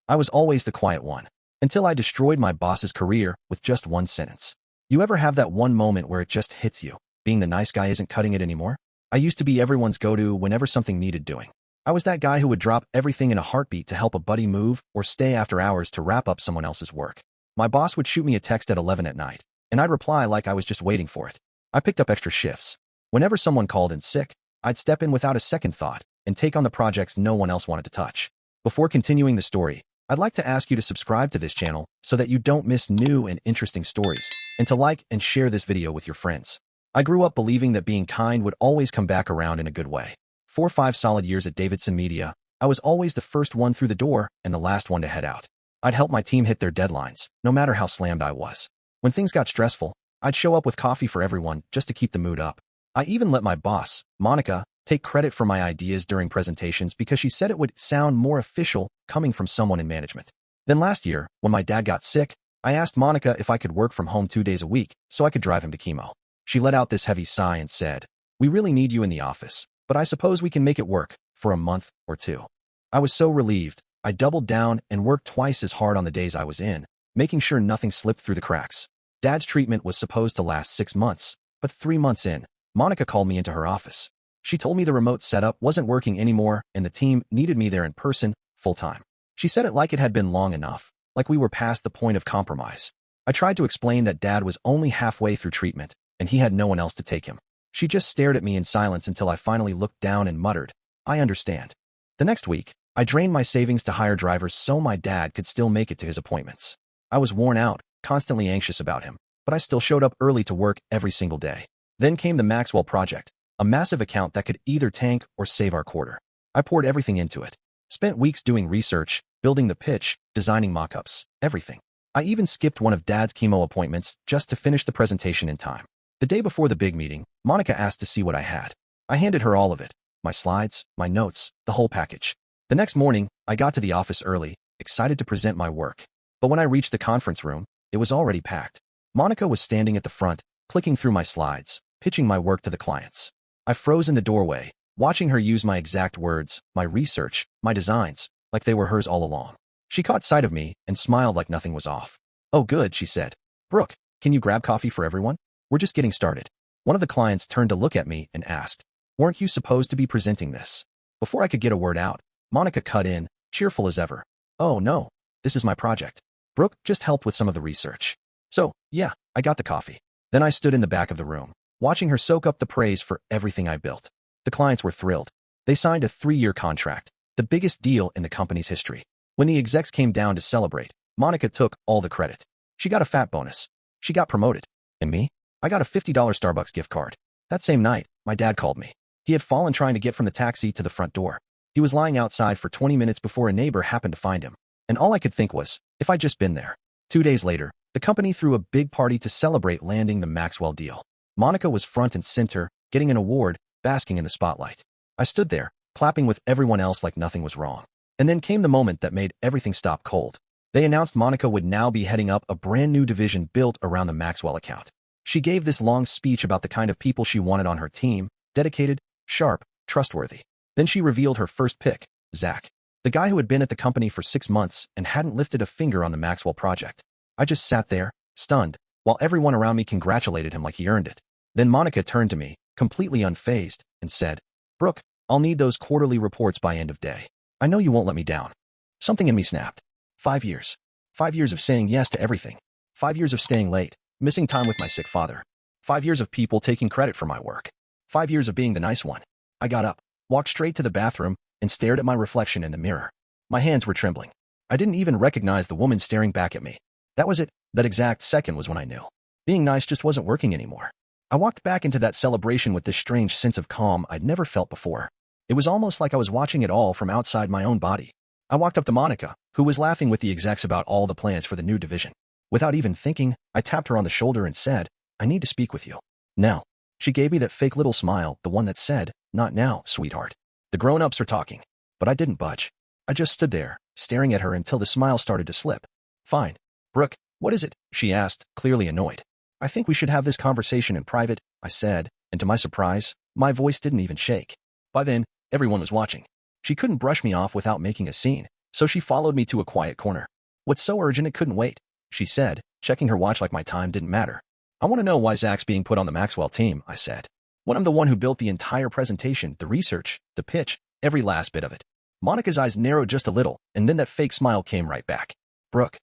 I was always the quiet one, until I destroyed my boss's career with just one sentence. You ever have that one moment where it just hits you? Being the nice guy isn't cutting it anymore? I used to be everyone's go-to whenever something needed doing. I was that guy who would drop everything in a heartbeat to help a buddy move or stay after hours to wrap up someone else's work. My boss would shoot me a text at 11 at night, and I'd reply like I was just waiting for it. I picked up extra shifts. Whenever someone called in sick, I'd step in without a second thought and take on the projects no one else wanted to touch. Before continuing the story, I'd like to ask you to subscribe to this channel so that you don't miss new and interesting stories, and to like and share this video with your friends. I grew up believing that being kind would always come back around in a good way. 4 or 5 solid years at Davidson Media, I was always the first one through the door and the last one to head out. I'd help my team hit their deadlines, no matter how slammed I was. When things got stressful, I'd show up with coffee for everyone just to keep the mood up. I even let my boss, Monica, take credit for my ideas during presentations because she said it would sound more official coming from someone in management. Then last year, when my dad got sick, I asked Monica if I could work from home 2 days a week so I could drive him to chemo. She let out this heavy sigh and said, "We really need you in the office, but I suppose we can make it work for a month or 2. I was so relieved. I doubled down and worked twice as hard on the days I was in, making sure nothing slipped through the cracks. Dad's treatment was supposed to last 6 months, but 3 months in, Monica called me into her office. She told me the remote setup wasn't working anymore and the team needed me there in person, full-time. She said it like it had been long enough, like we were past the point of compromise. I tried to explain that Dad was only halfway through treatment, and he had no one else to take him. She just stared at me in silence until I finally looked down and muttered, "I understand." The next week, I drained my savings to hire drivers so my dad could still make it to his appointments. I was worn out, constantly anxious about him, but I still showed up early to work every single day. Then came the Maxwell project, a massive account that could either tank or save our quarter. I poured everything into it. Spent weeks doing research, building the pitch, designing mock-ups, everything. I even skipped one of Dad's chemo appointments just to finish the presentation in time. The day before the big meeting, Monica asked to see what I had. I handed her all of it, my slides, my notes, the whole package. The next morning, I got to the office early, excited to present my work. But when I reached the conference room, it was already packed. Monica was standing at the front, clicking through my slides, pitching my work to the clients. I froze in the doorway, watching her use my exact words, my research, my designs, like they were hers all along. She caught sight of me and smiled like nothing was off. "Oh good," she said. "Brooke, can you grab coffee for everyone? We're just getting started." One of the clients turned to look at me and asked, "Weren't you supposed to be presenting this?" Before I could get a word out, Monica cut in, cheerful as ever. "Oh no, this is my project. Brooke just helped with some of the research. So, yeah, I got the coffee." Then I stood in the back of the room, watching her soak up the praise for everything I built. The clients were thrilled. They signed a 3-year contract, the biggest deal in the company's history. When the execs came down to celebrate, Monica took all the credit. She got a fat bonus. She got promoted. And me? I got a $50 Starbucks gift card. That same night, my dad called me. He had fallen trying to get from the taxi to the front door. He was lying outside for 20 minutes before a neighbor happened to find him. And all I could think was, if I'd just been there. 2 days later, the company threw a big party to celebrate landing the Maxwell deal. Monica was front and center, getting an award, basking in the spotlight. I stood there, clapping with everyone else like nothing was wrong. And then came the moment that made everything stop cold. They announced Monica would now be heading up a brand new division built around the Maxwell account. She gave this long speech about the kind of people she wanted on her team, dedicated, sharp, trustworthy. Then she revealed her first pick, Zach, the guy who had been at the company for 6 months and hadn't lifted a finger on the Maxwell project. I just sat there, stunned, while everyone around me congratulated him like he earned it. Then Monica turned to me, completely unfazed, and said, "Brooke, I'll need those quarterly reports by end of day. I know you won't let me down." Something in me snapped. 5 years. 5 years of saying yes to everything. 5 years of staying late, missing time with my sick father. 5 years of people taking credit for my work. 5 years of being the nice one. I got up, walked straight to the bathroom, and stared at my reflection in the mirror. My hands were trembling. I didn't even recognize the woman staring back at me. That was it. That exact second was when I knew. Being nice just wasn't working anymore. I walked back into that celebration with this strange sense of calm I'd never felt before. It was almost like I was watching it all from outside my own body. I walked up to Monica, who was laughing with the execs about all the plans for the new division. Without even thinking, I tapped her on the shoulder and said, "I need to speak with you. Now." She gave me that fake little smile, the one that said, "Not now, sweetheart. The grown-ups are talking." But I didn't budge. I just stood there, staring at her until the smile started to slip. "Fine. Brooke, what is it?" she asked, clearly annoyed. "I think we should have this conversation in private," I said, and to my surprise, my voice didn't even shake. By then, everyone was watching. She couldn't brush me off without making a scene, So she followed me to a quiet corner. What's so urgent it couldn't wait? She said, checking her watch like my time didn't matter. I want to know why Zach's being put on the Maxwell team, I said. When I'm the one who built the entire presentation, the research, the pitch, every last bit of it. Monica's eyes narrowed just a little, and then that fake smile came right back. Brooke.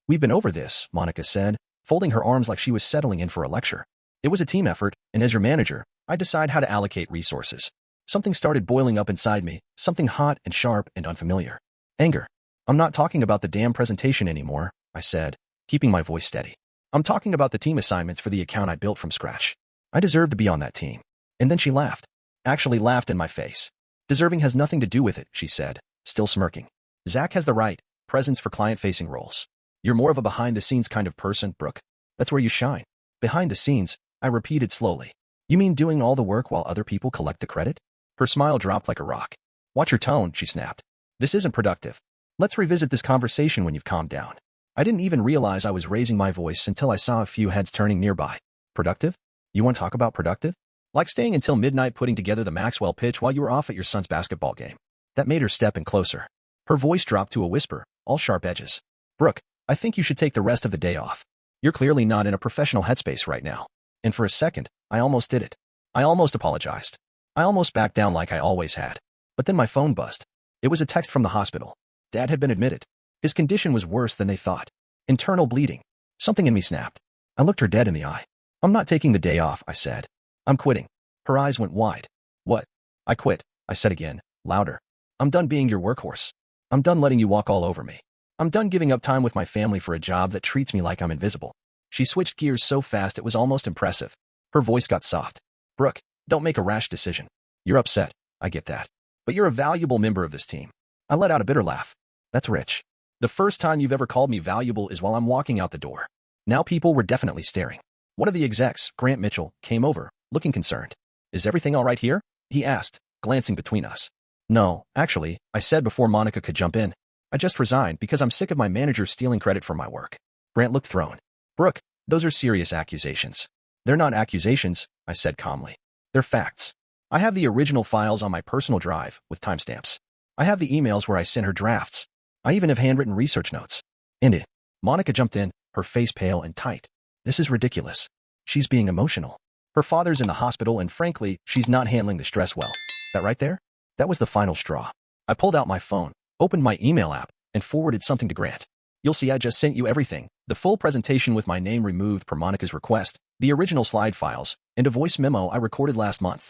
We've been over this, Monica said, folding her arms like she was settling in for a lecture. It was a team effort, and as your manager, I decide how to allocate resources. Something started boiling up inside me, something hot and sharp and unfamiliar. Anger. I'm not talking about the damn presentation anymore, I said, keeping my voice steady. I'm talking about the team assignments for the account I built from scratch. I deserve to be on that team. And then she laughed. Actually laughed in my face. Deserving has nothing to do with it, she said, still smirking. Zach has the right presence for client-facing roles. You're more of a behind-the-scenes kind of person, Brooke. That's where you shine. Behind the scenes, I repeated slowly. You mean doing all the work while other people collect the credit? Her smile dropped like a rock. Watch your tone, she snapped. This isn't productive. Let's revisit this conversation when you've calmed down. I didn't even realize I was raising my voice until I saw a few heads turning nearby. Productive? You want to talk about productive? Like staying until midnight putting together the Maxwell pitch while you were off at your son's basketball game. That made her step in closer. Her voice dropped to a whisper, all sharp edges. Brooke, I think you should take the rest of the day off. You're clearly not in a professional headspace right now. And for a second, I almost did it. I almost apologized. I almost backed down like I always had. But then my phone buzzed. It was a text from the hospital. Dad had been admitted. His condition was worse than they thought. Internal bleeding. Something in me snapped. I looked her dead in the eye. I'm not taking the day off, I said. I'm quitting. Her eyes went wide. What? I quit, I said again, louder. I'm done being your workhorse. I'm done letting you walk all over me. I'm done giving up time with my family for a job that treats me like I'm invisible. She switched gears so fast it was almost impressive. Her voice got soft. Brooke, don't make a rash decision. You're upset. I get that. But you're a valuable member of this team. I let out a bitter laugh. That's rich. The first time you've ever called me valuable is while I'm walking out the door. Now people were definitely staring. One of the execs, Grant Mitchell, came over, looking concerned. Is everything all right here? He asked, glancing between us. No, actually, I said before Monica could jump in. I just resigned because I'm sick of my manager stealing credit for my work. Grant looked thrown. Brooke, those are serious accusations. They're not accusations, I said calmly. They're facts. I have the original files on my personal drive with timestamps. I have the emails where I sent her drafts. I even have handwritten research notes. And it. Monica jumped in, her face pale and tight. This is ridiculous. She's being emotional. Her father's in the hospital and frankly, she's not handling the stress well. That right there? That was the final straw. I pulled out my phone, opened my email app, and forwarded something to Grant. You'll see I just sent you everything. The full presentation with my name removed per Monica's request, the original slide files, and a voice memo I recorded last month.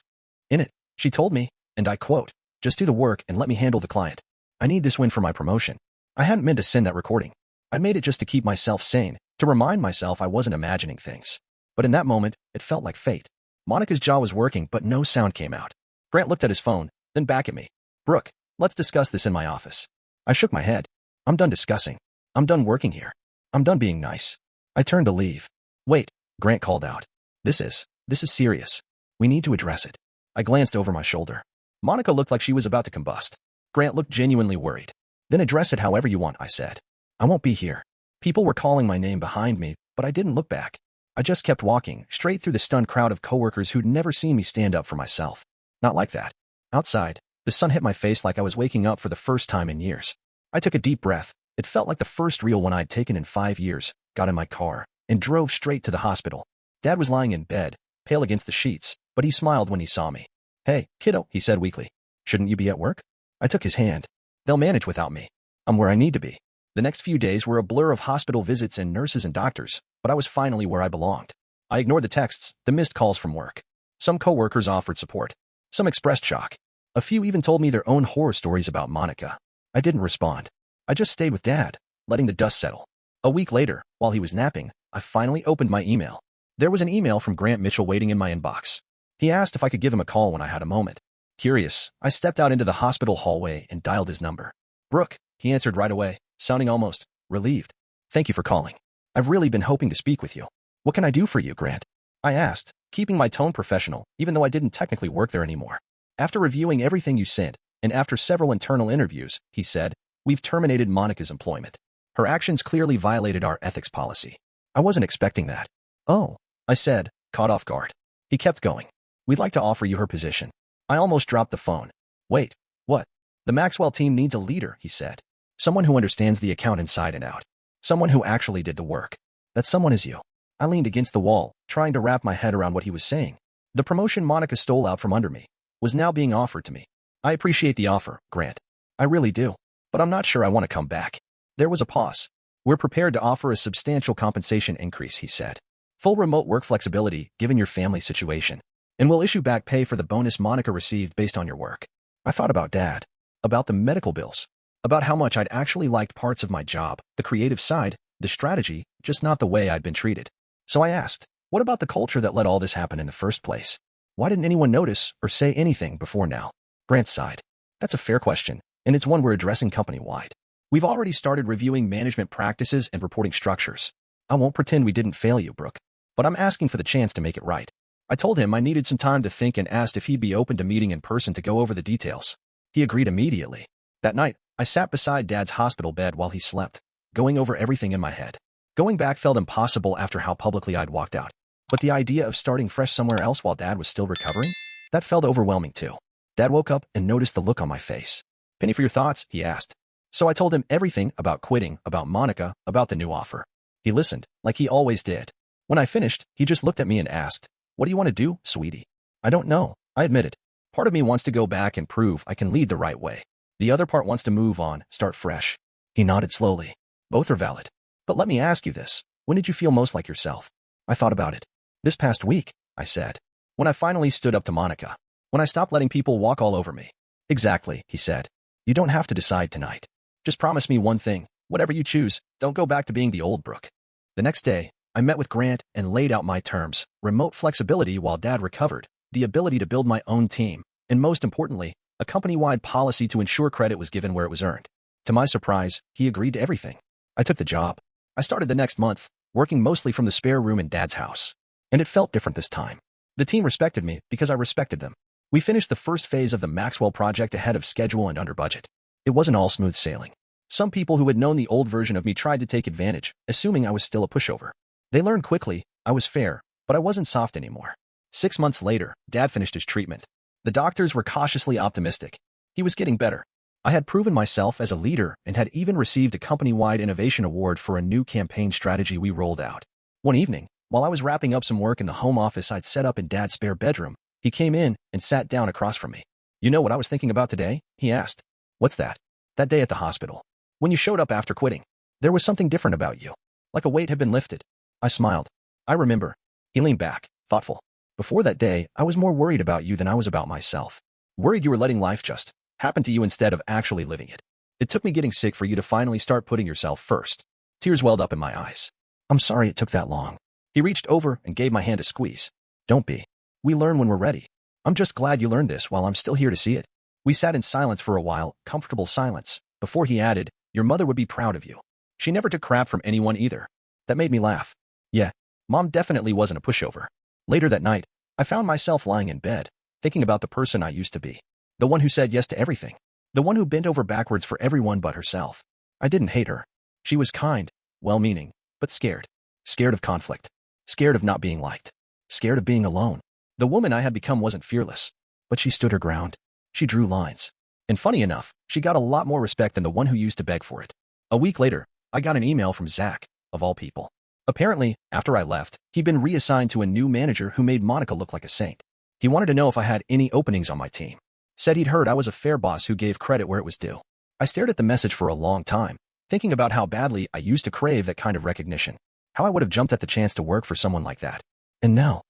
In it, she told me, and I quote, just do the work and let me handle the client. I need this win for my promotion. I hadn't meant to send that recording. I made it just to keep myself sane, to remind myself I wasn't imagining things. But in that moment, it felt like fate. Monica's jaw was working, but no sound came out. Grant looked at his phone, then back at me. Brooke, let's discuss this in my office. I shook my head. I'm done discussing. I'm done working here. I'm done being nice. I turned to leave. Wait, Grant called out. This is serious. We need to address it. I glanced over my shoulder. Monica looked like she was about to combust. Grant looked genuinely worried. Then address it however you want, I said. I won't be here. People were calling my name behind me, but I didn't look back. I just kept walking, straight through the stunned crowd of coworkers who'd never seen me stand up for myself. Not like that. Outside, the sun hit my face like I was waking up for the first time in years. I took a deep breath. It felt like the first real one I'd taken in 5 years, got in my car, and drove straight to the hospital. Dad was lying in bed, pale against the sheets, but he smiled when he saw me. Hey, kiddo, he said weakly. Shouldn't you be at work? I took his hand. They'll manage without me. I'm where I need to be. The next few days were a blur of hospital visits and nurses and doctors, but I was finally where I belonged. I ignored the texts, the missed calls from work. Some coworkers offered support. Some expressed shock. A few even told me their own horror stories about Monica. I didn't respond. I just stayed with Dad, letting the dust settle. A week later, while he was napping, I finally opened my email. There was an email from Grant Mitchell waiting in my inbox. He asked if I could give him a call when I had a moment. Curious, I stepped out into the hospital hallway and dialed his number. Brooke, he answered right away, sounding almost relieved. Thank you for calling. I've really been hoping to speak with you. What can I do for you, Grant? I asked, keeping my tone professional, even though I didn't technically work there anymore. After reviewing everything you sent, and after several internal interviews, he said, we've terminated Monica's employment. Her actions clearly violated our ethics policy. I wasn't expecting that. Oh, I said, caught off guard. He kept going. We'd like to offer you her position. I almost dropped the phone. Wait, what? The Maxwell team needs a leader, he said. Someone who understands the account inside and out. Someone who actually did the work. That someone is you. I leaned against the wall, trying to wrap my head around what he was saying. The promotion Monica stole out from under me was now being offered to me. I appreciate the offer, Grant. I really do. But I'm not sure I want to come back. There was a pause. We're prepared to offer a substantial compensation increase, he said. Full remote work flexibility, given your family situation. And we'll issue back pay for the bonus Monica received based on your work. I thought about Dad. About the medical bills. About how much I'd actually liked parts of my job, the creative side, the strategy, just not the way I'd been treated. So I asked, what about the culture that let all this happen in the first place? Why didn't anyone notice or say anything before now? Grant sighed. That's a fair question, and it's one we're addressing company-wide. We've already started reviewing management practices and reporting structures. I won't pretend we didn't fail you, Brooke, but I'm asking for the chance to make it right. I told him I needed some time to think and asked if he'd be open to meeting in person to go over the details. He agreed immediately. That night, I sat beside Dad's hospital bed while he slept, going over everything in my head. Going back felt impossible after how publicly I'd walked out. But the idea of starting fresh somewhere else while Dad was still recovering? That felt overwhelming too. Dad woke up and noticed the look on my face. Penny for your thoughts, he asked. So I told him everything about quitting, about Monica, about the new offer. He listened, like he always did. When I finished, he just looked at me and asked, what do you want to do, sweetie? I don't know, I admitted. Part of me wants to go back and prove I can lead the right way. The other part wants to move on, start fresh. He nodded slowly. Both are valid. But let me ask you this. When did you feel most like yourself? I thought about it. This past week, I said. When I finally stood up to Monica. When I stopped letting people walk all over me. Exactly, he said. You don't have to decide tonight. Just promise me one thing. Whatever you choose, don't go back to being the old Brooke. The next day, I met with Grant and laid out my terms. Remote flexibility while Dad recovered. The ability to build my own team. And most importantly, a company-wide policy to ensure credit was given where it was earned. To my surprise, he agreed to everything. I took the job. I started the next month, working mostly from the spare room in Dad's house. And it felt different this time. The team respected me because I respected them. We finished the first phase of the Maxwell project ahead of schedule and under budget. It wasn't all smooth sailing. Some people who had known the old version of me tried to take advantage, assuming I was still a pushover. They learned quickly, I was fair, but I wasn't soft anymore. 6 months later, Dad finished his treatment. The doctors were cautiously optimistic. He was getting better. I had proven myself as a leader and had even received a company-wide innovation award for a new campaign strategy we rolled out. One evening, while I was wrapping up some work in the home office I'd set up in Dad's spare bedroom, he came in and sat down across from me. You know what I was thinking about today? He asked. What's that? That day at the hospital. When you showed up after quitting. There was something different about you. Like a weight had been lifted. I smiled. I remember. He leaned back, thoughtful. Before that day, I was more worried about you than I was about myself. Worried you were letting life just happen to you instead of actually living it. It took me getting sick for you to finally start putting yourself first. Tears welled up in my eyes. I'm sorry it took that long. He reached over and gave my hand a squeeze. Don't be. We learn when we're ready. I'm just glad you learned this while I'm still here to see it. We sat in silence for a while, comfortable silence, before he added, your mother would be proud of you. She never took crap from anyone either. That made me laugh. Yeah, Mom definitely wasn't a pushover. Later that night, I found myself lying in bed, thinking about the person I used to be. The one who said yes to everything. The one who bent over backwards for everyone but herself. I didn't hate her. She was kind, well-meaning, but scared. Scared of conflict. Scared of not being liked. Scared of being alone. The woman I had become wasn't fearless, but she stood her ground. She drew lines. And funny enough, she got a lot more respect than the one who used to beg for it. A week later, I got an email from Zach, of all people. Apparently, after I left, he'd been reassigned to a new manager who made Monica look like a saint. He wanted to know if I had any openings on my team. Said he'd heard I was a fair boss who gave credit where it was due. I stared at the message for a long time, thinking about how badly I used to crave that kind of recognition. How I would have jumped at the chance to work for someone like that. And now,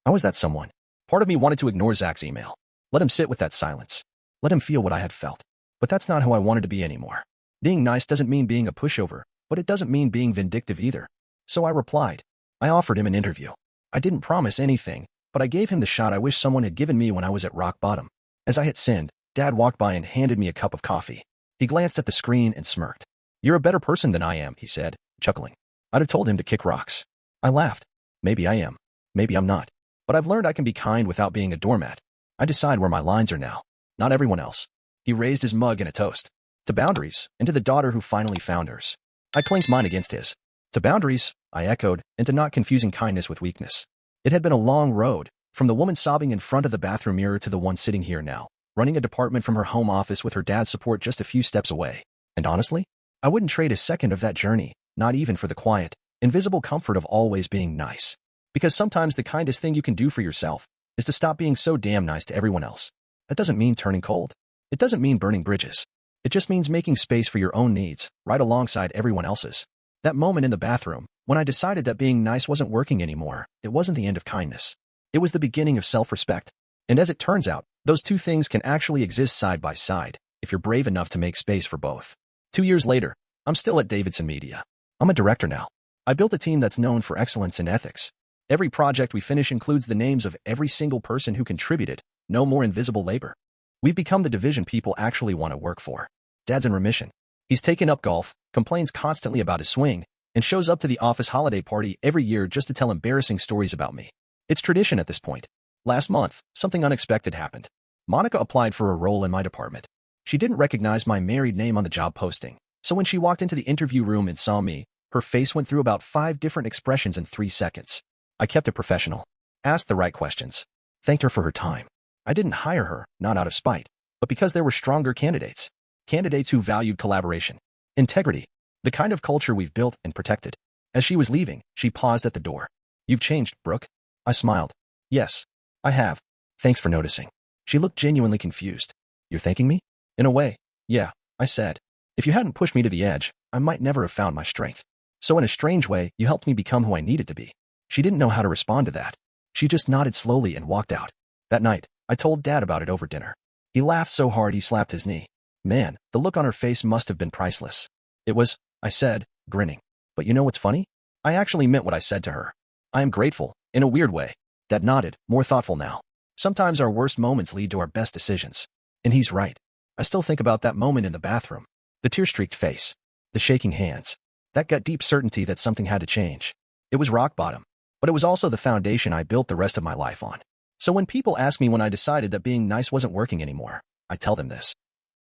I was that someone. Part of me wanted to ignore Zach's email. Let him sit with that silence. Let him feel what I had felt. But that's not who I wanted to be anymore. Being nice doesn't mean being a pushover, but it doesn't mean being vindictive either. So I replied. I offered him an interview. I didn't promise anything, but I gave him the shot I wish someone had given me when I was at rock bottom. As I hit send, Dad walked by and handed me a cup of coffee. He glanced at the screen and smirked. You're a better person than I am, he said, chuckling. I'd have told him to kick rocks. I laughed. Maybe I am. Maybe I'm not. But I've learned I can be kind without being a doormat. I decide where my lines are now. Not everyone else. He raised his mug in a toast. To boundaries, and to the daughter who finally found hers. I clinked mine against his. To boundaries, I echoed, and to not confusing kindness with weakness. It had been a long road, from the woman sobbing in front of the bathroom mirror to the one sitting here now, running a department from her home office with her dad's support just a few steps away. And honestly, I wouldn't trade a second of that journey, not even for the quiet, invisible comfort of always being nice. Because sometimes the kindest thing you can do for yourself is to stop being so damn nice to everyone else. That doesn't mean turning cold. It doesn't mean burning bridges. It just means making space for your own needs, right alongside everyone else's. That moment in the bathroom, when I decided that being nice wasn't working anymore, it wasn't the end of kindness. It was the beginning of self-respect. And as it turns out, those two things can actually exist side by side, if you're brave enough to make space for both. 2 years later, I'm still at Davidson Media. I'm a director now. I built a team that's known for excellence in ethics. Every project we finish includes the names of every single person who contributed, no more invisible labor. We've become the division people actually want to work for. Dad's in remission. He's taken up golf, complains constantly about his swing, and shows up to the office holiday party every year just to tell embarrassing stories about me. It's tradition at this point. Last month, something unexpected happened. Monica applied for a role in my department. She didn't recognize my married name on the job posting, so when she walked into the interview room and saw me, her face went through about 5 different expressions in 3 seconds. I kept it professional, asked the right questions, thanked her for her time. I didn't hire her, not out of spite, but because there were stronger candidates. Candidates who valued collaboration, integrity, the kind of culture we've built and protected. As she was leaving, she paused at the door. "You've changed, Brooke." I smiled. "Yes, I have. Thanks for noticing." She looked genuinely confused. "You're thanking me?" "In a way, yeah," I said. "If you hadn't pushed me to the edge, I might never have found my strength. So in a strange way, you helped me become who I needed to be." She didn't know how to respond to that. She just nodded slowly and walked out. That night, I told Dad about it over dinner. He laughed so hard he slapped his knee. Man, the look on her face must have been priceless. "It was," I said, grinning. "But you know what's funny? I actually meant what I said to her. I am grateful, in a weird way." Dad nodded, more thoughtful now. Sometimes our worst moments lead to our best decisions. And he's right. I still think about that moment in the bathroom. The tear-streaked face. The shaking hands. That gut-deep certainty that something had to change. It was rock bottom. But it was also the foundation I built the rest of my life on. So when people ask me when I decided that being nice wasn't working anymore, I tell them this.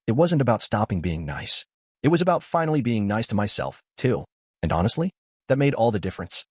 It wasn't about stopping being nice. It was about finally being nice to myself, too. And honestly, that made all the difference.